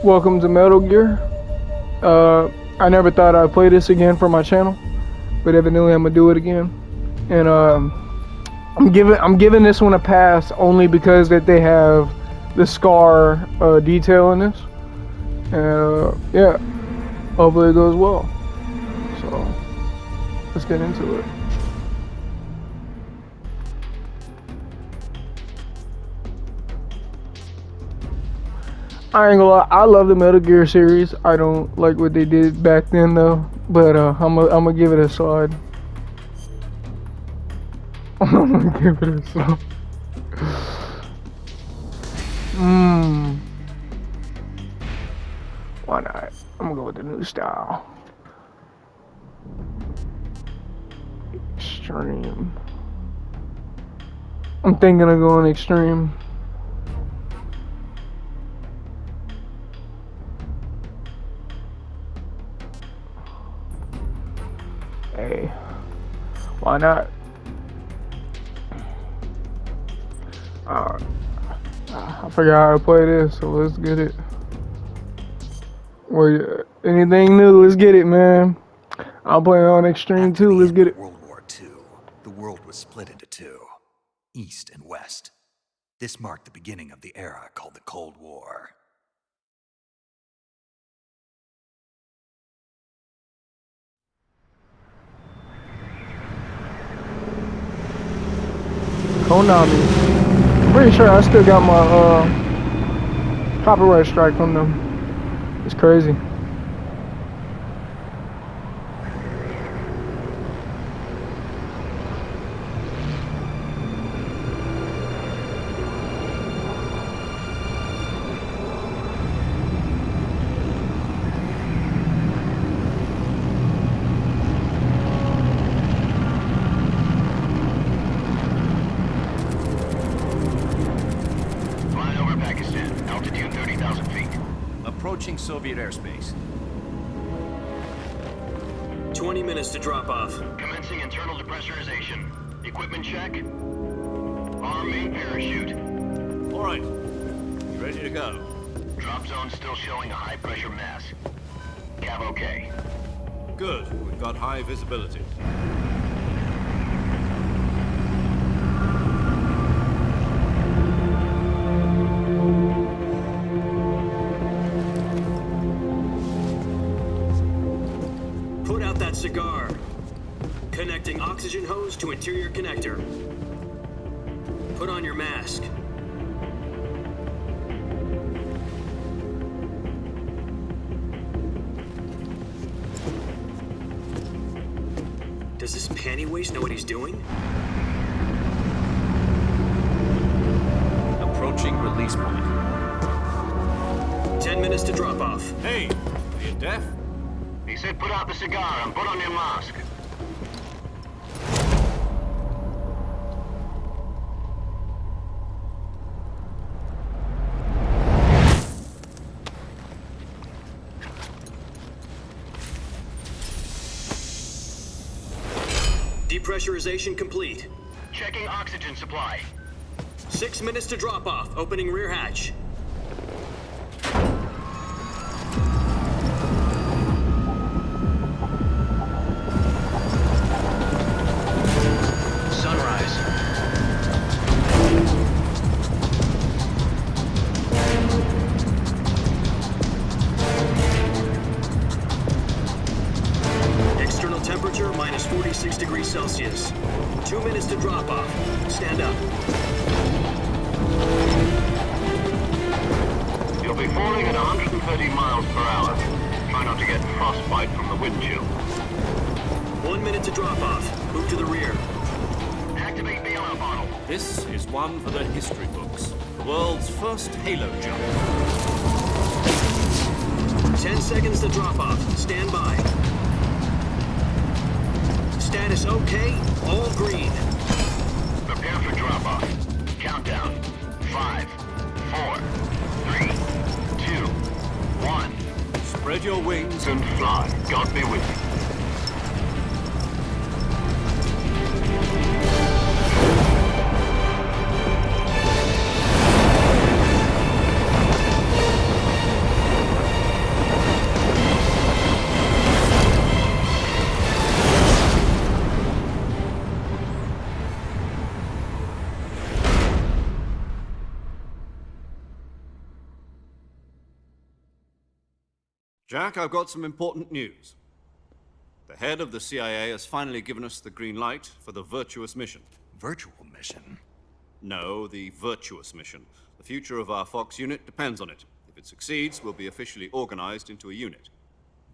Welcome to Metal Gear. I never thought I'd play this again for my channel, but evidently I'm gonna do it again. And I'm giving this one a pass only because that they have the scar detail in this. And yeah, hopefully it goes well. So let's get into it. I ain't gonna lie, I love the Metal Gear series. I don't like what they did back then though, but I'm gonna give it a slide. I'm gonna give it a slide. Why not? I'm gonna go with the new style. Extreme. I'm thinking of going extreme. Hey, why not? I forgot how to play this, so let's get it. Anything new? Let's get it, man. I'm playing on extreme After too. the Let's end get of it. World War II, the world was split into two, East and West. This marked the beginning of the era called the Cold War. Konami. I'm pretty sure I still got my copyright strike from them. It's crazy. Flying over Pakistan, altitude 30,000 feet. Approaching Soviet airspace. 20 minutes to drop off. Commencing internal depressurization. Equipment check. Arm main parachute. All right. You ready to go? Drop zone still showing a high pressure mass. Cav okay. Good. We've got high visibility. Put out that cigar. Connecting oxygen hose to interior connector. Put on your mask. Does this panty waste know what he's doing? Approaching release point. 10 minutes to drop off. Hey, are you deaf? He said put out the cigar and put on your mask. Depressurization complete. Checking oxygen supply. 6 minutes to drop off. Opening rear hatch. Sunrise. External temperature minus 46 degrees Celsius. 2 minutes to drop off. Stand up. You'll be falling at 130 miles per hour. Try not to get frostbite from the wind chill. 1 minute to drop off. Move to the rear. Activate bailout bottle. This is one for the history books. The world's first halo jump. 10 seconds to drop off. Stand by. Status okay. All green. Prepare for drop-off. Countdown. 5, 4, 3, 2, 1. Spread your wings And fly. God be with you. Jack, I've got some important news. The head of the CIA has finally given us the green light for the Virtuous mission. Virtual mission? No, the Virtuous mission. The future of our Fox unit depends on it. If it succeeds, we'll be officially organized into a unit.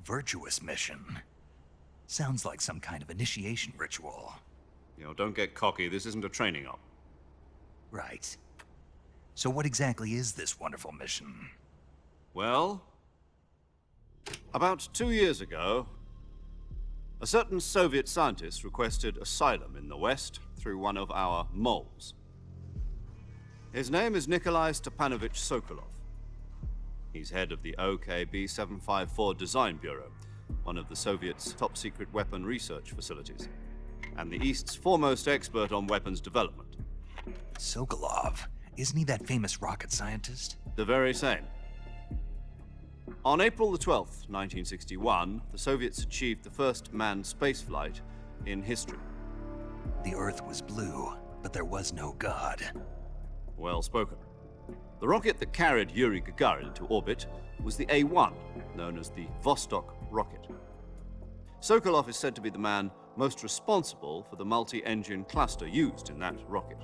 Virtuous mission? Sounds like some kind of initiation ritual. You know, don't get cocky. This isn't a training op. Right. So what exactly is this wonderful mission? Well, about 2 years ago, a certain Soviet scientist requested asylum in the West through one of our moles. His name is Nikolai Stepanovich Sokolov. He's head of the OKB 754 Design Bureau, one of the Soviets' top-secret weapon research facilities, and the East's foremost expert on weapons development. Sokolov? Isn't he that famous rocket scientist? The very same. On April the 12th, 1961, the Soviets achieved the first manned spaceflight in history. The Earth was blue, but there was no God. Well spoken. The rocket that carried Yuri Gagarin to orbit was the A-1, known as the Vostok rocket. Sokolov is said to be the man most responsible for the multi-engine cluster used in that rocket.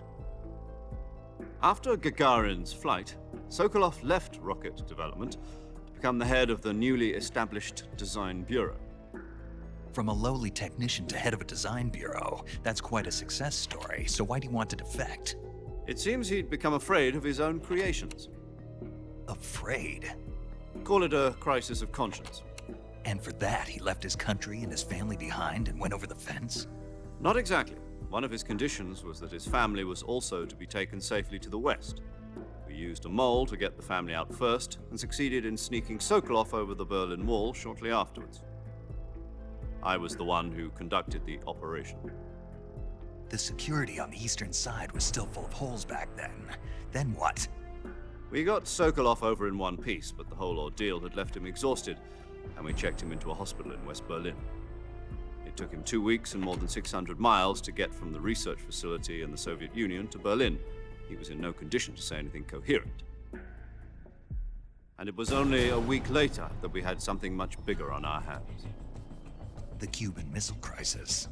After Gagarin's flight, Sokolov left rocket development to become the head of the newly established Design Bureau. From a lowly technician to head of a design bureau, that's quite a success story, so why'd he want to defect? It seems he'd become afraid of his own creations. Afraid? Call it a crisis of conscience. And for that, he left his country and his family behind and went over the fence? Not exactly. One of his conditions was that his family was also to be taken safely to the West. We used a mole to get the family out first, and succeeded in sneaking Sokolov over the Berlin Wall shortly afterwards. I was the one who conducted the operation. The security on the eastern side was still full of holes back then. Then what? We got Sokolov over in one piece, but the whole ordeal had left him exhausted, and we checked him into a hospital in West Berlin. It took him 2 weeks and more than 600 miles to get from the research facility in the Soviet Union to Berlin. He was in no condition to say anything coherent. And it was only a week later that we had something much bigger on our hands. The Cuban Missile Crisis.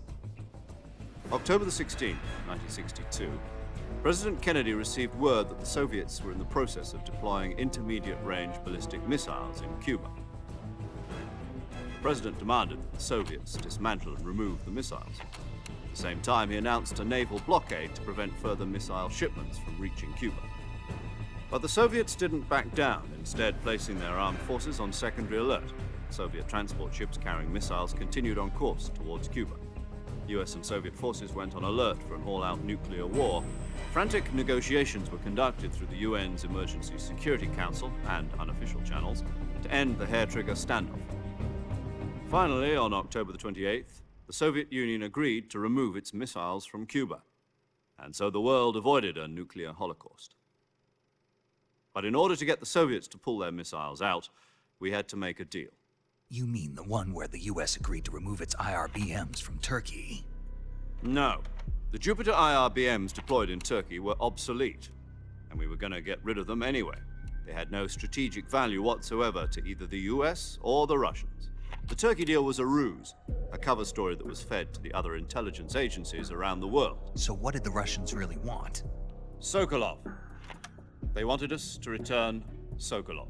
October the 16th, 1962, President Kennedy received word that the Soviets were in the process of deploying intermediate-range ballistic missiles in Cuba. The President demanded that the Soviets dismantle and remove the missiles. At the same time, he announced a naval blockade to prevent further missile shipments from reaching Cuba. But the Soviets didn't back down, instead placing their armed forces on secondary alert. Soviet transport ships carrying missiles continued on course towards Cuba. US and Soviet forces went on alert for an all-out nuclear war. Frantic negotiations were conducted through the UN's Emergency Security Council and unofficial channels to end the hair-trigger standoff. Finally, on October the 28th, the Soviet Union agreed to remove its missiles from Cuba, and so the world avoided a nuclear holocaust. But in order to get the Soviets to pull their missiles out, we had to make a deal. You mean the one where the US agreed to remove its IRBMs from Turkey? No. The Jupiter IRBMs deployed in Turkey were obsolete, and we were going to get rid of them anyway. They had no strategic value whatsoever to either the US or the Russians. The Turkey deal was a ruse, a cover story that was fed to the other intelligence agencies around the world. So what did the Russians really want? Sokolov. They wanted us to return Sokolov.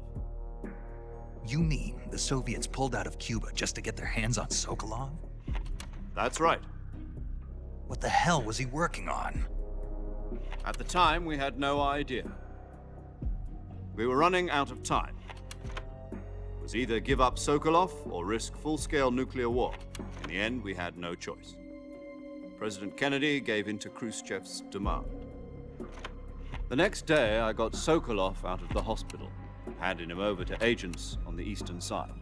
You mean the Soviets pulled out of Cuba just to get their hands on Sokolov? That's right. What the hell was he working on? At the time, we had no idea. We were running out of time. It was either give up Sokolov or risk full-scale nuclear war. In the end, we had no choice. President Kennedy gave in to Khrushchev's demand. The next day, I got Sokolov out of the hospital, handing him over to agents on the eastern side.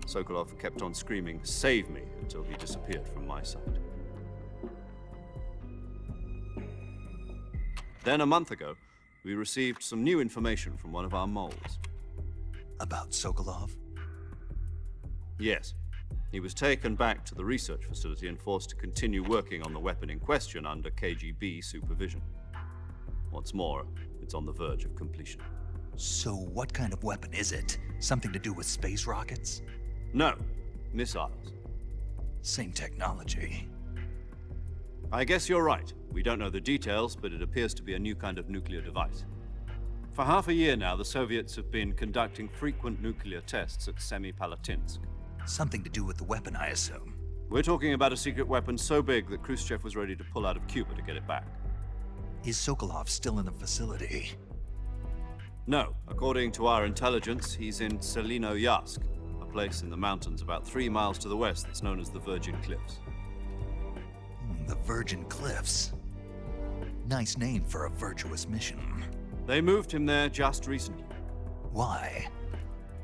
Sokolov kept on screaming, "Save me," until he disappeared from my sight. Then a month ago, we received some new information from one of our moles. About Sokolov? Yes. He was taken back to the research facility and forced to continue working on the weapon in question under KGB supervision. What's more, it's on the verge of completion. So what kind of weapon is it? Something to do with space rockets? No, missiles. Same technology. I guess you're right. We don't know the details, but it appears to be a new kind of nuclear device. For half a year now, the Soviets have been conducting frequent nuclear tests at Semipalatinsk. Something to do with the weapon, I assume. We're talking about a secret weapon so big that Khrushchev was ready to pull out of Cuba to get it back. Is Sokolov still in the facility? No, according to our intelligence, he's in Selino-Yarsk, a place in the mountains about 3 miles to the west that's known as the Virgin Cliffs. The Virgin Cliffs. Nice name for a virtuous mission. They moved him there just recently. Why?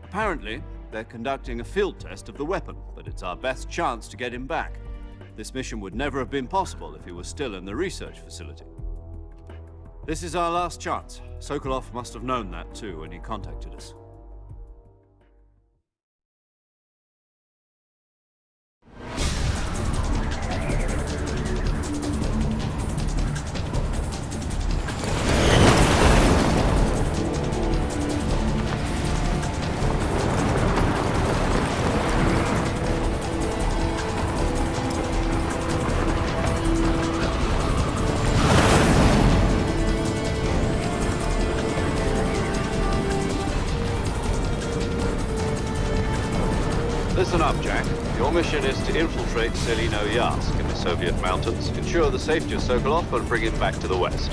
Apparently, they're conducting a field test of the weapon, but it's our best chance to get him back. This mission would never have been possible if he was still in the research facility. This is our last chance. Sokolov must have known that too when he contacted us. Listen up, Jack. Your mission is to infiltrate Selino-Yarsk in the Soviet mountains, ensure the safety of Sokolov, and bring him back to the west.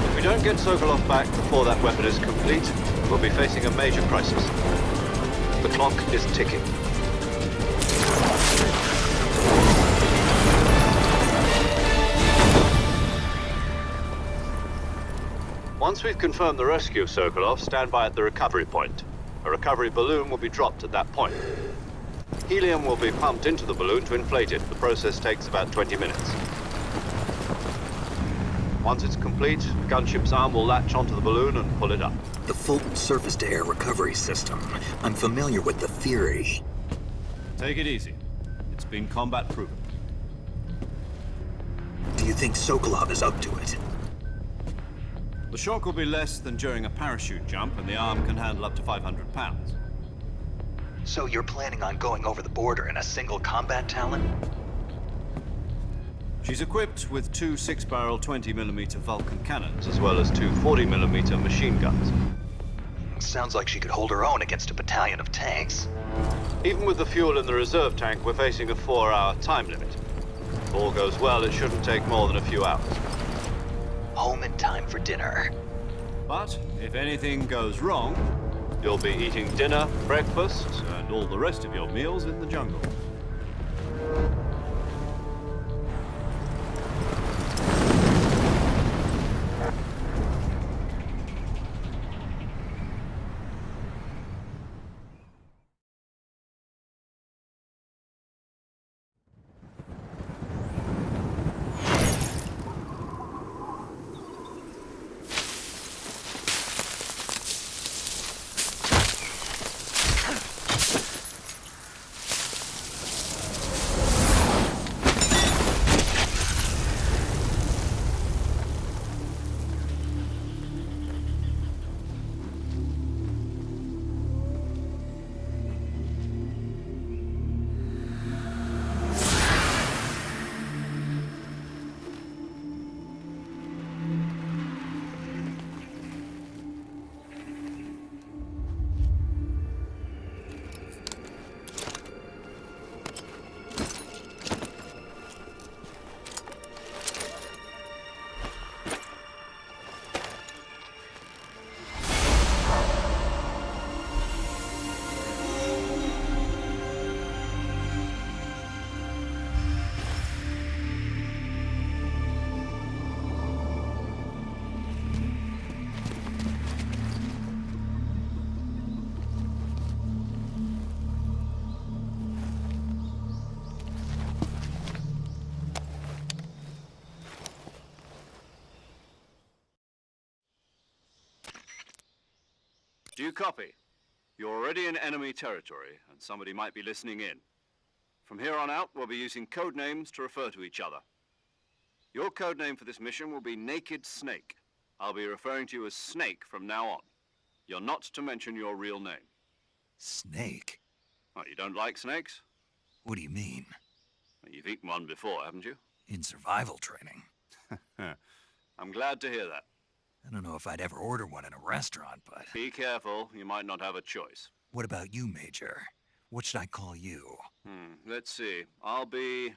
If we don't get Sokolov back before that weapon is complete, we'll be facing a major crisis. The clock is ticking. Once we've confirmed the rescue of Sokolov, stand by at the recovery point. A recovery balloon will be dropped at that point. Helium will be pumped into the balloon to inflate it. The process takes about 20 minutes. Once it's complete, the gunship's arm will latch onto the balloon and pull it up. The Fulton surface-to-air recovery system. I'm familiar with the theory. Take it easy. It's been combat proven. Do you think Sokolov is up to it? The shock will be less than during a parachute jump, and the arm can handle up to 500 pounds. So you're planning on going over the border in a single combat Talon? She's equipped with 2 6-barrel 20mm Vulcan cannons, as well as 2 40mm machine guns. Sounds like she could hold her own against a battalion of tanks. Even with the fuel in the reserve tank, we're facing a 4-hour time limit. If all goes well, it shouldn't take more than a few hours. Home in time for dinner. But if anything goes wrong, you'll be eating dinner, breakfast, and all the rest of your meals in the jungle. Do you copy? You're already in enemy territory, and somebody might be listening in. From here on out, we'll be using code names to refer to each other. Your code name for this mission will be Naked Snake. I'll be referring to you as Snake from now on. You're not to mention your real name. Snake? What, you don't like snakes? What do you mean? You've eaten one before, haven't you? In survival training? I'm glad to hear that. I don't know if I'd ever order one in a restaurant, but... Be careful, you might not have a choice. What about you, Major? What should I call you? Let's see. I'll be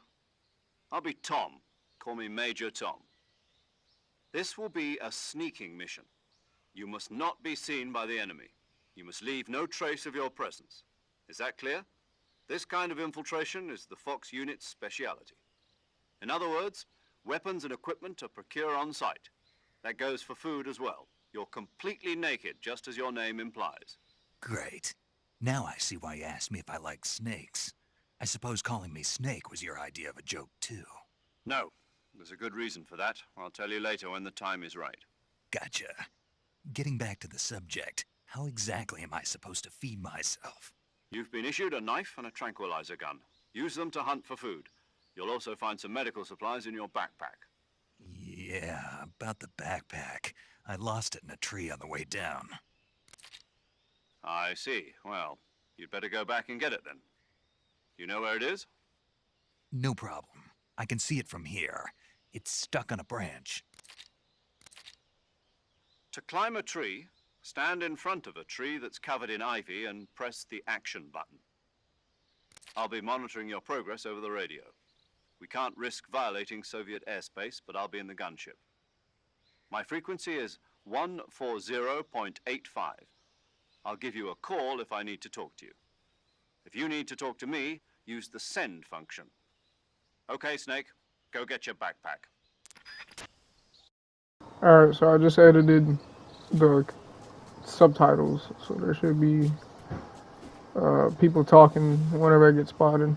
Tom. Call me Major Tom. This will be a sneaking mission. You must not be seen by the enemy. You must leave no trace of your presence. Is that clear? This kind of infiltration is the Fox unit's speciality. In other words, weapons and equipment are procured on site. That goes for food as well. You're completely naked, just as your name implies. Great. Now I see why you asked me if I like snakes. I suppose calling me Snake was your idea of a joke, too. No, there's a good reason for that. I'll tell you later when the time is right. Gotcha. Getting back to the subject, how exactly am I supposed to feed myself? You've been issued a knife and a tranquilizer gun. Use them to hunt for food. You'll also find some medical supplies in your backpack. Yeah, about the backpack. I lost it in a tree on the way down. I see. Well, you'd better go back and get it then. You know where it is? No problem. I can see it from here. It's stuck on a branch. To climb a tree, stand in front of a tree that's covered in ivy and press the action button. I'll be monitoring your progress over the radio. We can't risk violating Soviet airspace, but I'll be in the gunship. My frequency is 140.85. I'll give you a call if I need to talk to you. If you need to talk to me, use the send function. Okay, Snake, go get your backpack. Alright, so I just edited the subtitles, so there should be people talking whenever I get spotted.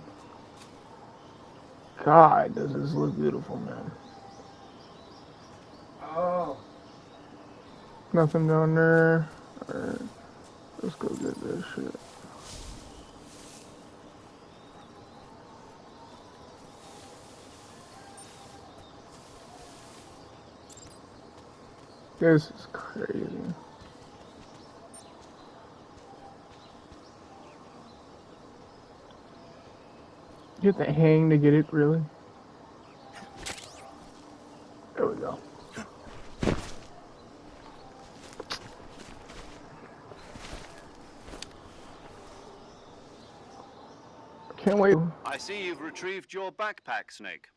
God, does this look beautiful, man. Oh. Nothing down there. Alright, let's go get this shit. This is crazy. You have to hang to get it, really? There we go. Can't wait. I see you've retrieved your backpack, Snake.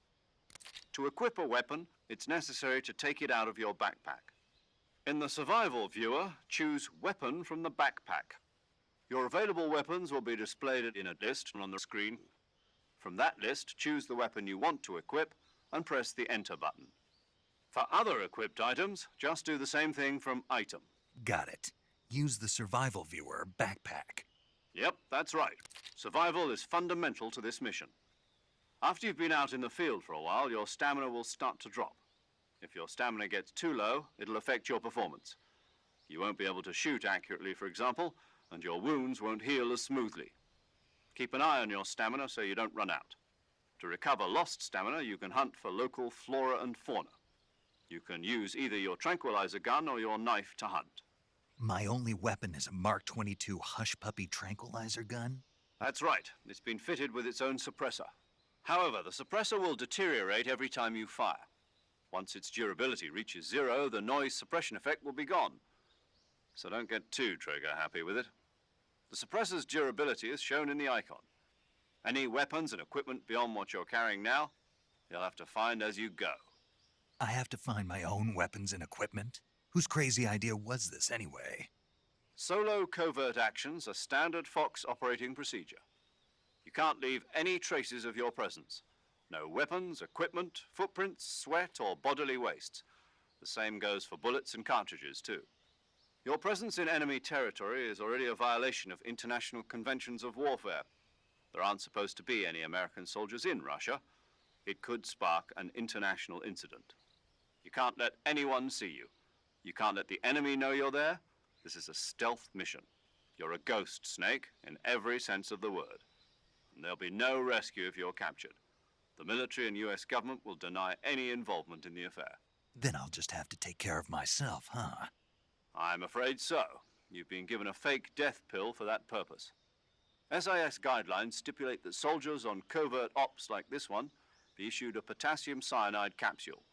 To equip a weapon, it's necessary to take it out of your backpack. In the survival viewer, choose Weapon from the backpack. Your available weapons will be displayed in a list on the screen. From that list, choose the weapon you want to equip and press the Enter button. For other equipped items, just do the same thing from Item. Got it. Use the survival viewer backpack. Yep, that's right. Survival is fundamental to this mission. After you've been out in the field for a while, your stamina will start to drop. If your stamina gets too low, it'll affect your performance. You won't be able to shoot accurately, for example, and your wounds won't heal as smoothly. Keep an eye on your stamina so you don't run out. To recover lost stamina, you can hunt for local flora and fauna. You can use either your tranquilizer gun or your knife to hunt. My only weapon is a Mark 22 Hush Puppy tranquilizer gun? That's right. It's been fitted with its own suppressor. However, the suppressor will deteriorate every time you fire. Once its durability reaches 0, the noise suppression effect will be gone. So don't get too trigger-happy with it. The suppressor's durability is shown in the icon. Any weapons and equipment beyond what you're carrying now, you'll have to find as you go. I have to find my own weapons and equipment? Whose crazy idea was this, anyway? Solo covert actions are standard Fox operating procedure. You can't leave any traces of your presence. No weapons, equipment, footprints, sweat, or bodily wastes. The same goes for bullets and cartridges, too. Your presence in enemy territory is already a violation of international conventions of warfare. There aren't supposed to be any American soldiers in Russia. It could spark an international incident. You can't let anyone see you. You can't let the enemy know you're there. This is a stealth mission. You're a ghost, Snake, in every sense of the word. And there'll be no rescue if you're captured. The military and US government will deny any involvement in the affair. Then I'll just have to take care of myself, huh? I'm afraid so. You've been given a fake death pill for that purpose. SIS guidelines stipulate that soldiers on covert ops like this one be issued a potassium cyanide capsule.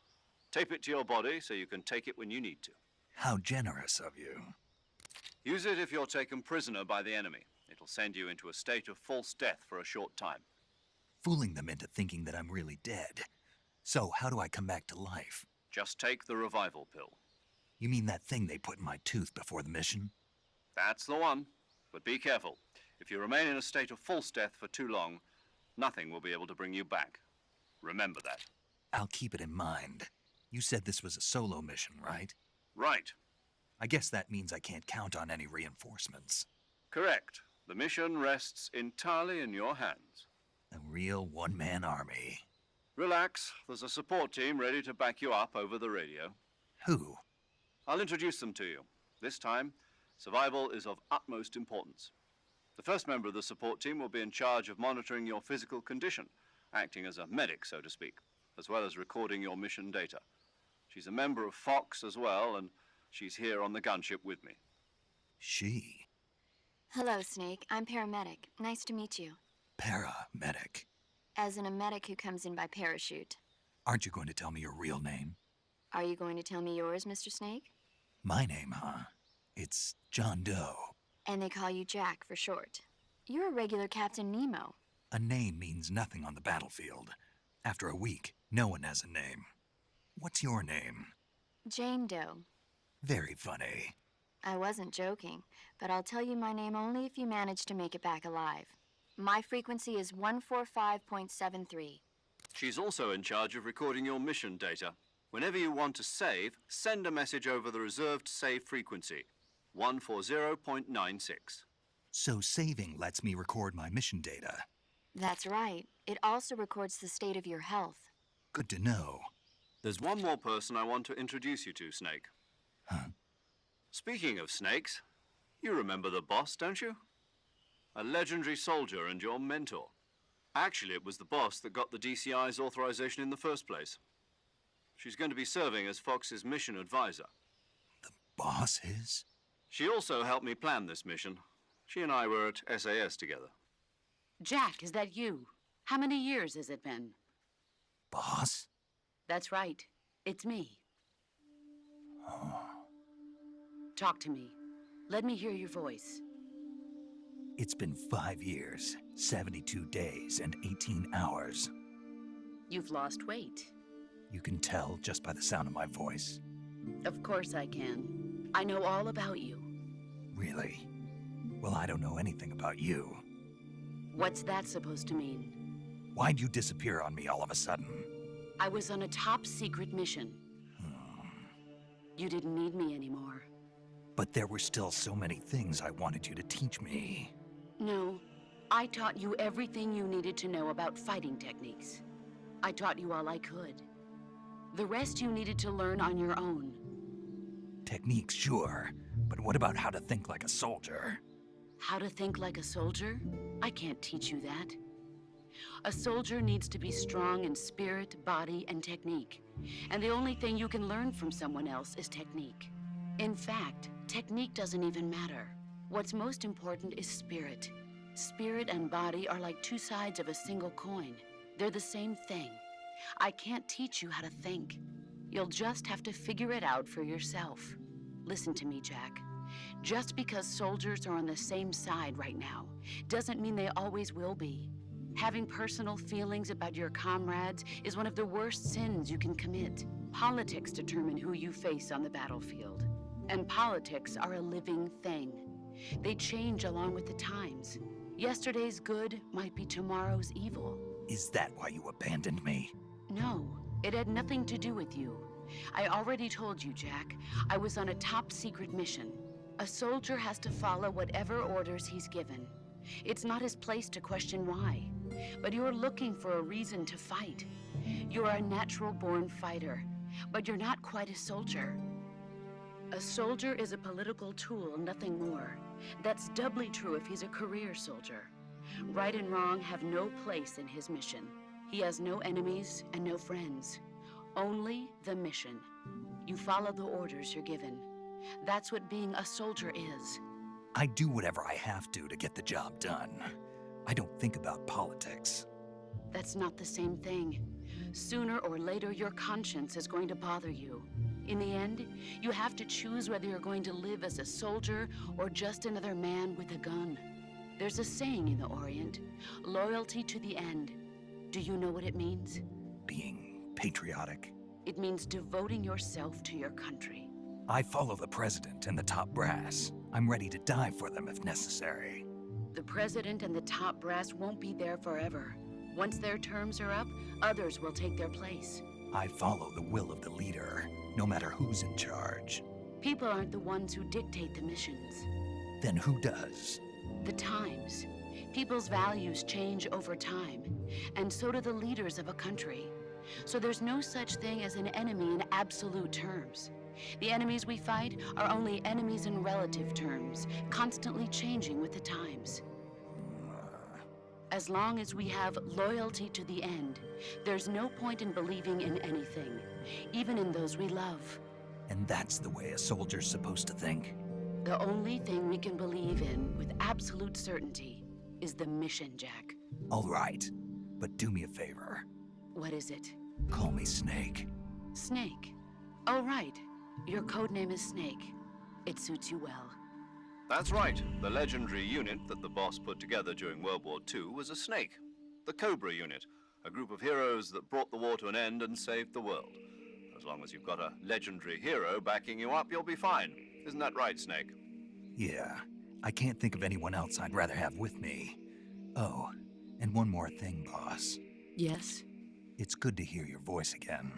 Tape it to your body so you can take it when you need to. How generous of you. Use it if you're taken prisoner by the enemy. It'll send you into a state of false death for a short time. Fooling them into thinking that I'm really dead. So how do I come back to life? Just take the revival pill. You mean that thing they put in my tooth before the mission? That's the one. But be careful. If you remain in a state of false death for too long, nothing will be able to bring you back. Remember that. I'll keep it in mind. You said this was a solo mission, right? Right. I guess that means I can't count on any reinforcements. Correct. The mission rests entirely in your hands. A real one-man army. Relax. There's a support team ready to back you up over the radio. Who? I'll introduce them to you. This time, survival is of utmost importance. The first member of the support team will be in charge of monitoring your physical condition, acting as a medic, so to speak, as well as recording your mission data. She's a member of Fox as well, and she's here on the gunship with me. She? Hello, Snake. I'm paramedic. Nice to meet you. Paramedic. As in a medic who comes in by parachute. Aren't you going to tell me your real name? Are you going to tell me yours, Mr. Snake? My name, huh? It's John Doe. And they call you Jack for short. You're a regular Captain Nemo. A name means nothing on the battlefield. After a week, no one has a name. What's your name? Jane Doe. Very funny. I wasn't joking, but I'll tell you my name only if you manage to make it back alive. My frequency is 145.73. She's also in charge of recording your mission data. Whenever you want to save, send a message over the reserved save frequency, 140.96. So saving lets me record my mission data. That's right. It also records the state of your health. Good to know. There's one more person I want to introduce you to, Snake. Huh? Speaking of snakes, you remember the boss, don't you? A legendary soldier and your mentor. Actually, it was the boss that got the DCI's authorization in the first place. She's going to be serving as Fox's mission advisor. The boss is? She also helped me plan this mission. She and I were at SAS together. Jack, is that you? How many years has it been? Boss? That's right. It's me. Talk to me. Let me hear your voice. It's been 5 years, 72 days, and 18 hours. You've lost weight. You can tell just by the sound of my voice. Of course I can. I know all about you. Really? Well, I don't know anything about you. What's that supposed to mean? Why'd you disappear on me all of a sudden? I was on a top secret mission. You didn't need me anymore. But there were still so many things I wanted you to teach me. No, I taught you everything you needed to know about fighting techniques. I taught you all I could. The rest you needed to learn on your own. Techniques, sure. But what about how to think like a soldier? How to think like a soldier? I can't teach you that. A soldier needs to be strong in spirit, body, and technique. And the only thing you can learn from someone else is technique. In fact, technique doesn't even matter. What's most important is spirit. Spirit and body are like two sides of a single coin. They're the same thing. I can't teach you how to think. You'll just have to figure it out for yourself. Listen to me, Jack. Just because soldiers are on the same side right now doesn't mean they always will be. Having personal feelings about your comrades is one of the worst sins you can commit. Politics determine who you face on the battlefield. And politics are a living thing. They change along with the times. Yesterday's good might be tomorrow's evil. Is that why you abandoned me? No, it had nothing to do with you. I already told you, Jack. I was on a top secret mission. A soldier has to follow whatever orders he's given. It's not his place to question why. But you're looking for a reason to fight. You're a natural-born fighter, but you're not quite a soldier. A soldier is a political tool, nothing more. That's doubly true if he's a career soldier. Right and wrong have no place in his mission. He has no enemies and no friends. Only the mission. You follow the orders you're given. That's what being a soldier is. I do whatever I have to get the job done. I don't think about politics. That's not the same thing. Sooner or later, your conscience is going to bother you. In the end, you have to choose whether you're going to live as a soldier or just another man with a gun. There's a saying in the Orient, loyalty to the end. Do you know what it means? Being patriotic. It means devoting yourself to your country. I follow the president and the top brass. I'm ready to die for them if necessary. The president and the top brass won't be there forever. Once their terms are up, others will take their place. I follow the will of the leader, no matter who's in charge. People aren't the ones who dictate the missions. Then who does? The times. People's values change over time, and so do the leaders of a country. So there's no such thing as an enemy in absolute terms. The enemies we fight are only enemies in relative terms, constantly changing with the times. As long as we have loyalty to the end, there's no point in believing in anything, even in those we love. And that's the way a soldier's supposed to think? The only thing we can believe in with absolute certainty is the mission, Jack. All right, but do me a favor. What is it? Call me Snake. Snake. Oh, right. Your code name is Snake. It suits you well. That's right. The legendary unit that the boss put together during World War II was a snake. The Cobra unit, a group of heroes that brought the war to an end and saved the world. As long as you've got a legendary hero backing you up, you'll be fine. Isn't that right, Snake? Yeah, I can't think of anyone else I'd rather have with me. Oh, and one more thing, boss. Yes? It's good to hear your voice again.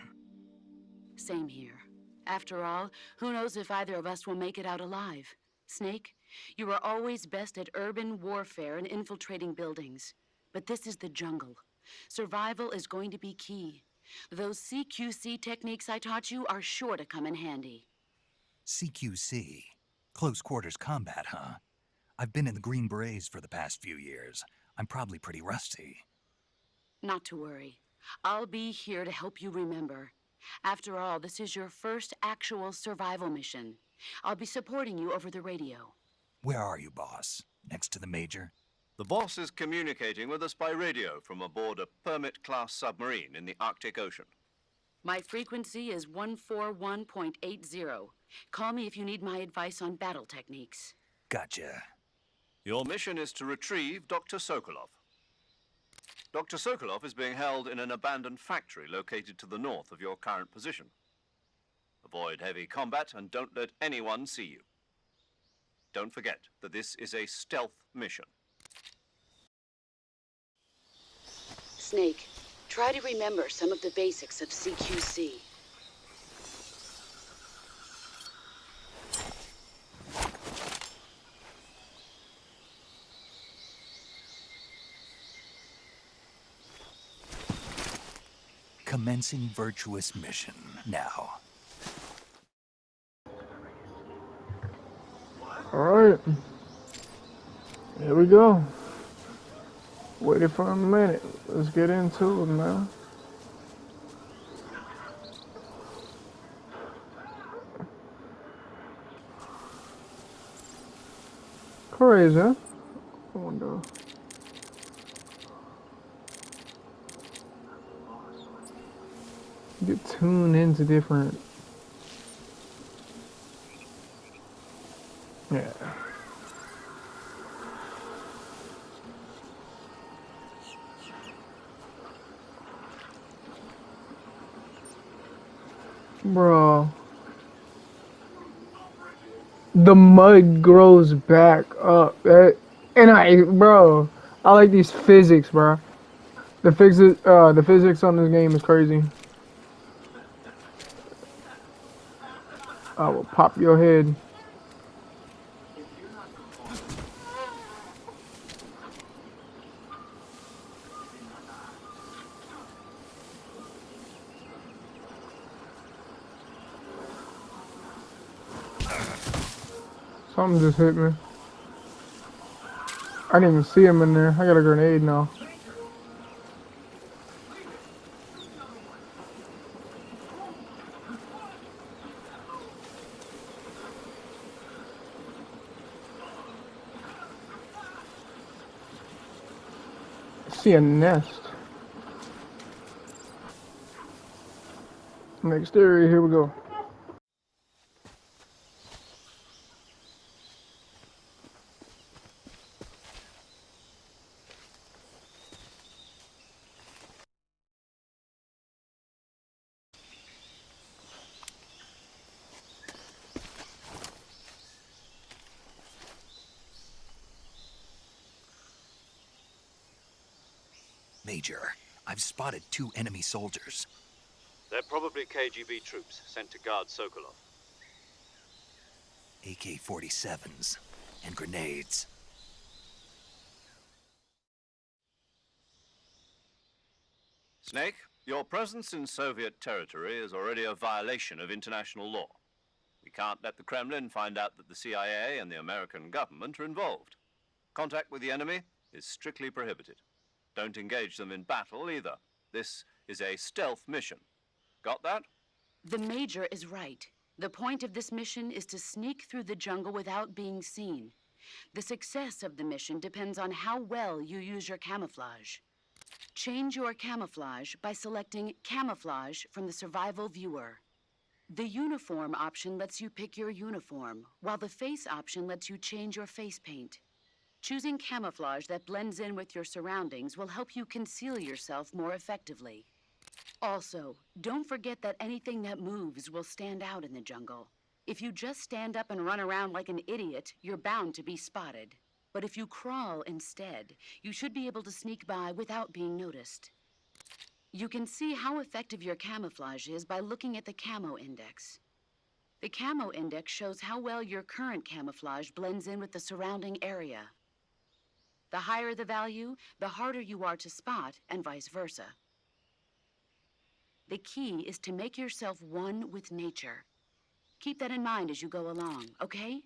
Same here. After all, who knows if either of us will make it out alive? Snake, you are always best at urban warfare and infiltrating buildings. But this is the jungle. Survival is going to be key. Those CQC techniques I taught you are sure to come in handy. CQC? Close quarters combat, huh? I've been in the Green Berets for the past few years. I'm probably pretty rusty. Not to worry. I'll be here to help you remember. After all, this is your first actual survival mission. I'll be supporting you over the radio. Where are you, boss? Next to the Major? The boss is communicating with us by radio from aboard a Permit-class submarine in the Arctic Ocean. My frequency is 141.80. Call me if you need my advice on battle techniques. Gotcha. Your mission is to retrieve Dr. Sokolov. Dr. Sokolov is being held in an abandoned factory located to the north of your current position. Avoid heavy combat and don't let anyone see you. Don't forget that this is a stealth mission. Snake, try to remember some of the basics of CQC. Commencing virtuous mission now. Alright. Here we go. Waited for a minute. Let's get into it, man. Crazy, huh? I wonder. Get tuned into different. Yeah. Bro. The mud grows back up. Bro, I like these physics, bro. The physics on this game is crazy. I will pop your head. Something just hit me. I didn't even see him in there. I got a grenade now. see a nest. Next area, here we go. Major, I've spotted 2 enemy soldiers. They're probably KGB troops sent to guard Sokolov. AK-47s and grenades. Snake, your presence in Soviet territory is already a violation of international law. We can't let the Kremlin find out that the CIA and the American government are involved. Contact with the enemy is strictly prohibited. Don't engage them in battle either. This is a stealth mission. Got that? The Major is right. The point of this mission is to sneak through the jungle without being seen. The success of the mission depends on how well you use your camouflage. Change your camouflage by selecting Camouflage from the Survival Viewer. The Uniform option lets you pick your uniform, while the Face option lets you change your face paint. Choosing camouflage that blends in with your surroundings will help you conceal yourself more effectively. Also, don't forget that anything that moves will stand out in the jungle. If you just stand up and run around like an idiot, you're bound to be spotted. But if you crawl instead, you should be able to sneak by without being noticed. You can see how effective your camouflage is by looking at the Camo Index. The Camo Index shows how well your current camouflage blends in with the surrounding area. The higher the value, the harder you are to spot, and vice versa. The key is to make yourself one with nature. Keep that in mind as you go along, okay?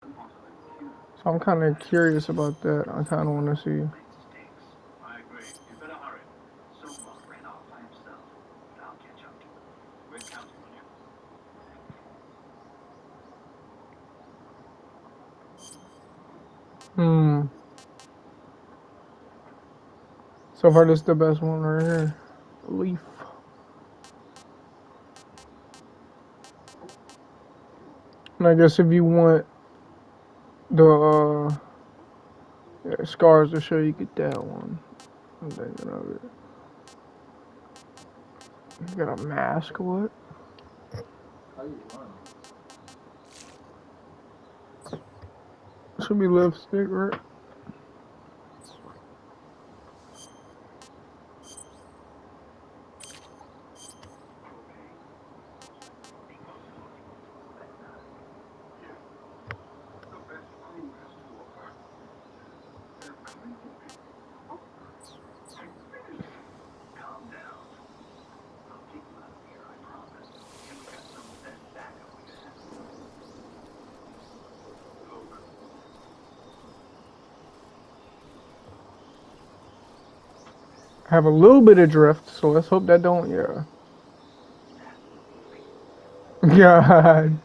So I'm kind of curious about that. I kind of want to see. I agree. You better hurry. Sokolov ran off by himself. But I'll catch up to him. We're counting on you. So far, this is the best one right here. Leaf. And I guess if you want the scars to show, you get that one. I'm thinking of it. You got a mask, what? Should be lipstick, right? Have a little bit of drift, so let's hope that don't, yeah. God.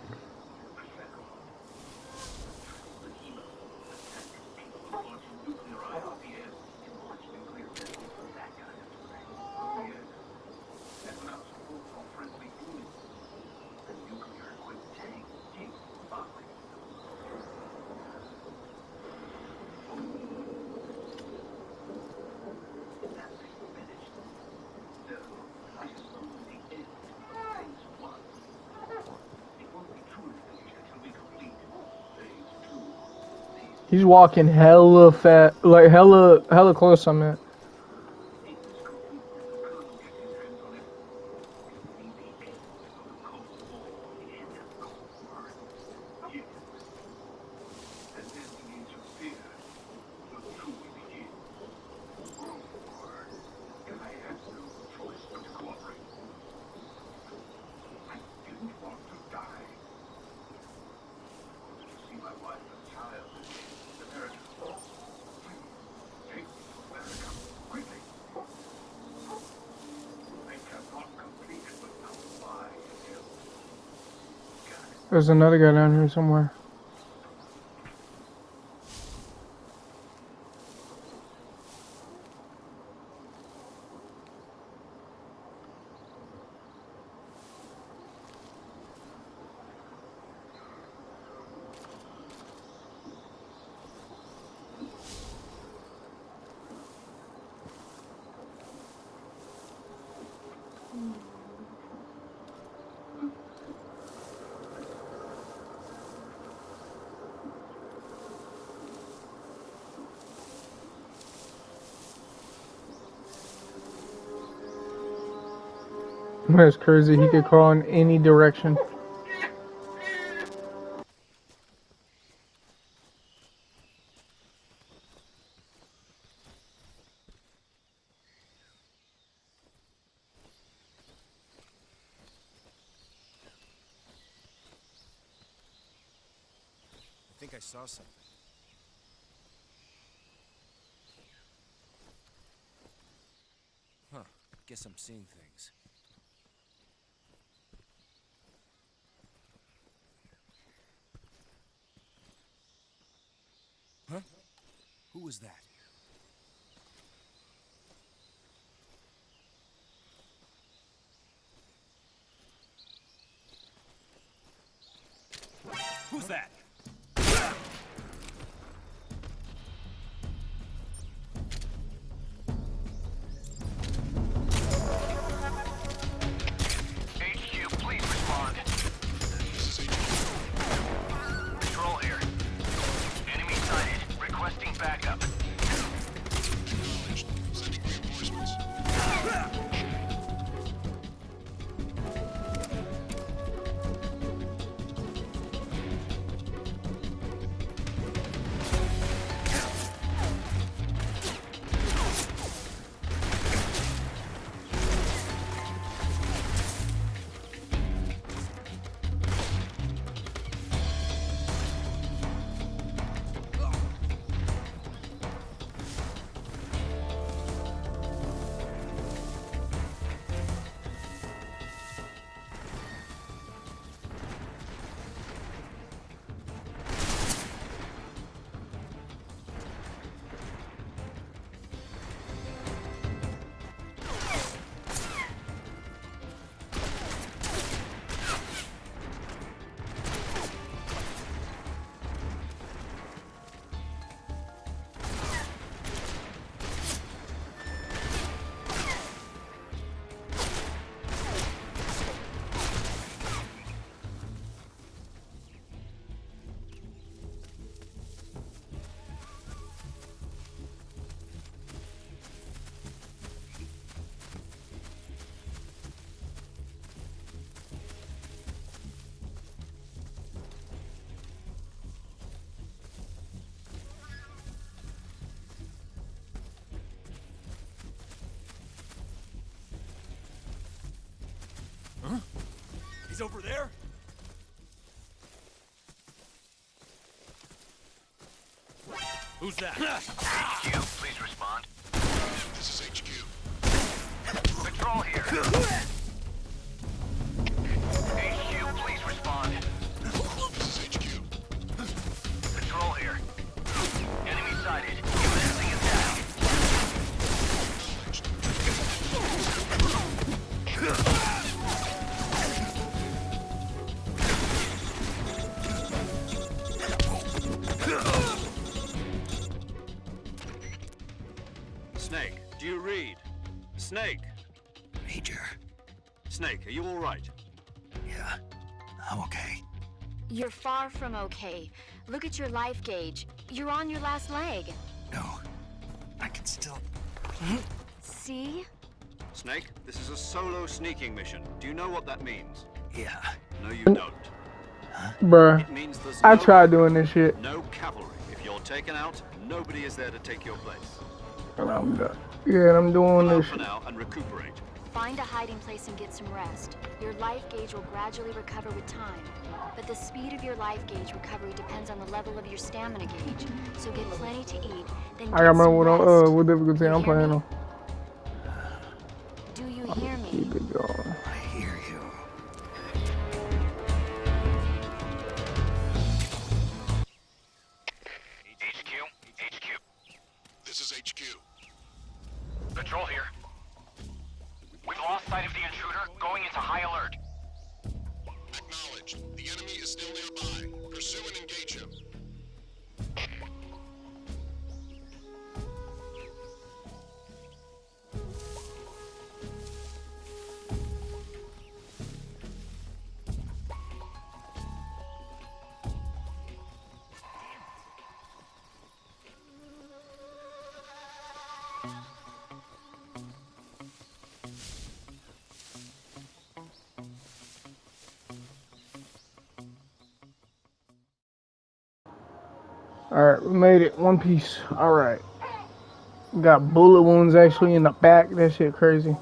He's walking hella fast, like hella close on that. There's another guy down here somewhere. That's crazy. He could crawl in any direction. I think I saw something. Huh. Guess I'm seeing things. Huh? Who was that? Who's that? HQ, please respond. Control here. Enemy sighted. Requesting backup. He's over there? Who's that? HQ, please respond. This is HQ. Control here. HQ, please respond. This is HQ. Control here. Enemy sighted. USC is down. Snake, do you read? Snake! Major. Snake, are you all right? Yeah, I'm okay. You're far from okay. Look at your life gauge. You're on your last leg. No, I can still... See? Snake, this is a solo sneaking mission. Do you know what that means? Yeah. No, you don't. Bruh. It means there's I no tried doing this shit. No cavalry. If you're taken out, nobody is there to take your place. And I'm done. Yeah, and I'm doing Pull out this for shit. now and recuperate. Find a hiding place and get some rest. Your life gauge will gradually recover with time. But the speed of your life gauge recovery depends on the level of your stamina gauge. So get plenty to eat, then I get gotta remember some rest. what difficulty You I'm hear playing me? on. Do you hear me? Keep it going. I hear you. HQ. This is HQ. Control here. We've lost sight of the intruder, going into high alert. Acknowledged. The enemy is still nearby. Pursue and engage him. Alright, we made it. One piece. Alright. Got bullet wounds actually in the back. That shit crazy.